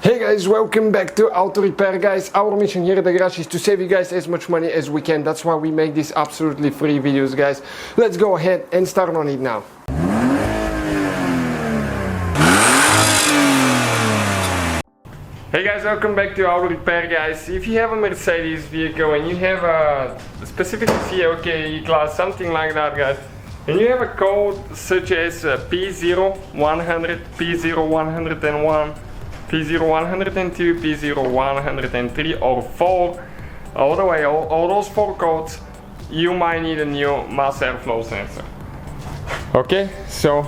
Hey guys, welcome back to Auto Repair guys. Our mission here at the garage is to save you guys as much money as we can. That's why we make these absolutely free videos guys. Let's go ahead and start on it now. Hey guys, welcome back to Auto Repair guys. If you have a Mercedes vehicle and you have a specific CLK E-Class, something like that guys, and you have a code such as P0100, P0101, P0102, P0103 or 4, all the way, all those 4 codes, you might need a new mass airflow sensor. Okay, so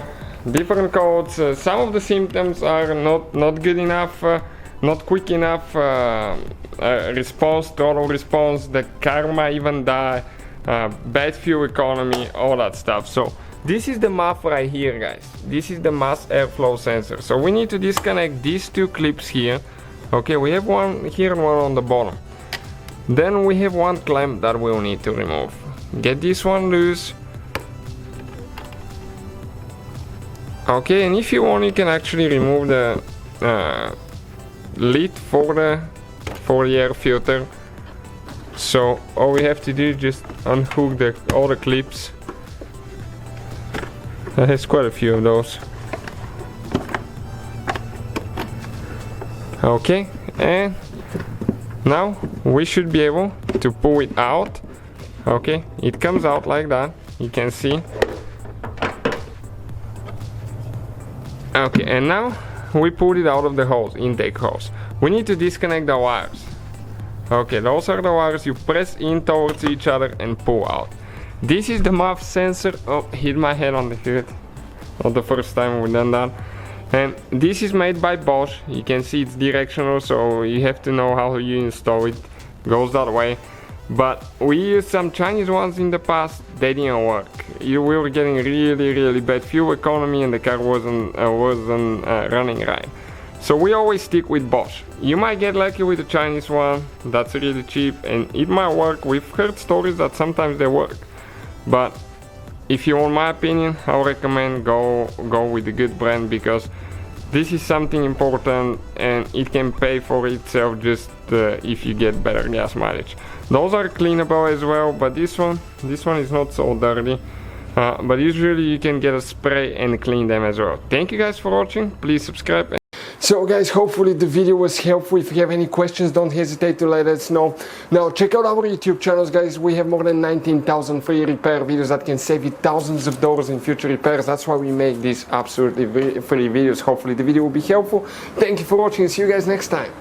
different codes, some of the symptoms are not good enough, not quick enough response, throttle response, the car might even die, bad fuel economy, all that stuff. So this is the MAF right here guys. This is the mass airflow sensor. So we need to disconnect these 2 clips here. Okay, we have one here and one on the bottom. Then we have one clamp that we'll need to remove. Get this one loose. Okay, and if you want you can actually remove the lid for the air filter. So all we have to do is just unhook all the clips. There's quite a few of those. Okay, and now we should be able to pull it out. Okay, it comes out like that, you can see. Okay, and now we pulled it out of the hose, intake hose. We need to disconnect the wires. Okay, those are the wires you press in towards each other and pull out. This is the MAF sensor. Oh, hit my head on the hood. Not the first time we've done that. And this is made by Bosch. You can see it's directional, so you have to know how you install it. Goes that way. But we used some Chinese ones in the past. They didn't work. We were getting really bad fuel economy, and the car wasn't running right. So we always stick with Bosch. You might get lucky with the Chinese one. That's really cheap, and it might work. We've heard stories that sometimes they work. But if you want my opinion, I would recommend go with a good brand, because this is something important and it can pay for itself just if you get better gas mileage. Those are cleanable as well, but this one is not so dirty. But usually you can get a spray and clean them as well. Thank you guys for watching. Please subscribe. So guys, hopefully the video was helpful. If you have any questions, don't hesitate to let us know. Now check out our YouTube channels guys. We have more than 19,000 free repair videos that can save you thousands of dollars in future repairs. That's why we make these absolutely free videos. Hopefully the video will be helpful. Thank you for watching. See you guys next time.